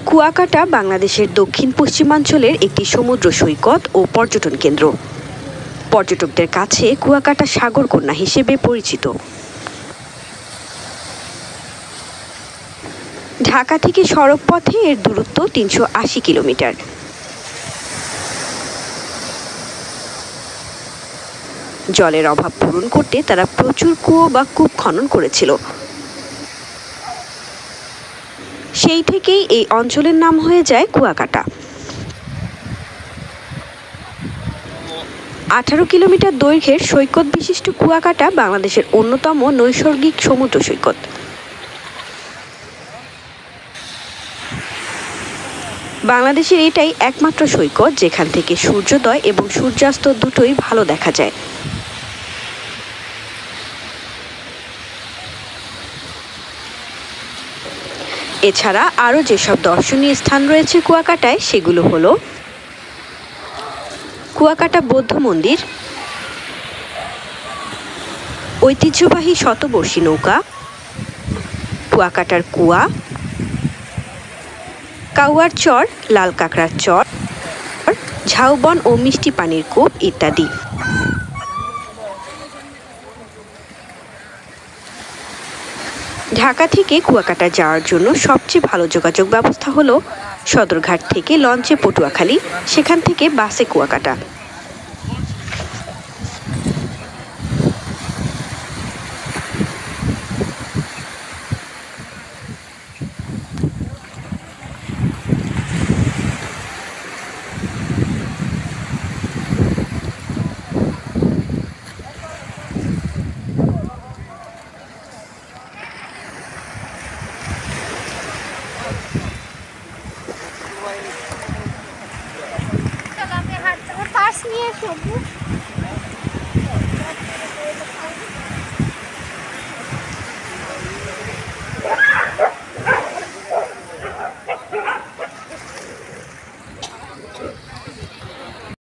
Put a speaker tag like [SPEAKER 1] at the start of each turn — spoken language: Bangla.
[SPEAKER 1] কুয়াকাটা বাংলাদেশের দক্ষিণ পশ্চিমাঞ্চলের একটি সমুদ্র সৈকত ও পর্যটন কেন্দ্র। পর্যটকদের কাছে কুয়াকাটা সাগরকন্যা হিসেবে পরিচিত। ঢাকা থেকে সড়ক পথে এর দূরত্ব ৩৮০ কিলোমিটার। জলের অভাব পূরণ করতে তারা প্রচুর কুয়ো বা কূপ খনন করেছিল। সেই থেকেই এই অঞ্চলের নাম হয়ে যায় কুয়াকাটা। ১৮ কিলোমিটার দৈর্ঘ্যের সৈকত বিশিষ্ট কুয়াকাটা বাংলাদেশের অন্যতম নৈসর্গিক সমুদ্র সৈকত। বাংলাদেশের এটাই একমাত্র সৈকত যেখান থেকে সূর্যোদয় এবং সূর্যাস্ত দুটোই ভালো দেখা যায়। এছাড়া আরও যেসব দর্শনীয় স্থান রয়েছে কুয়াকাটায় সেগুলো হলো কুয়াকাটা বৌদ্ধ মন্দির, ঐতিহ্যবাহী শতবর্ষী নৌকা, কুয়াকাটার কুয়া, কাউয়ার চর, লাল কাঁকড়ার চর, ঝাউবন ও মিষ্টি পানির কূপ ইত্যাদি। ঢাকা থেকে কুয়াকাটা যাওয়ার জন্য সবচেয়ে ভালো যোগাযোগ ব্যবস্থা হলো সদরঘাট থেকে লঞ্চে পটুয়াখালী, সেখান থেকে বাসে কুয়াকাটা।
[SPEAKER 2] পার্স নিয়ে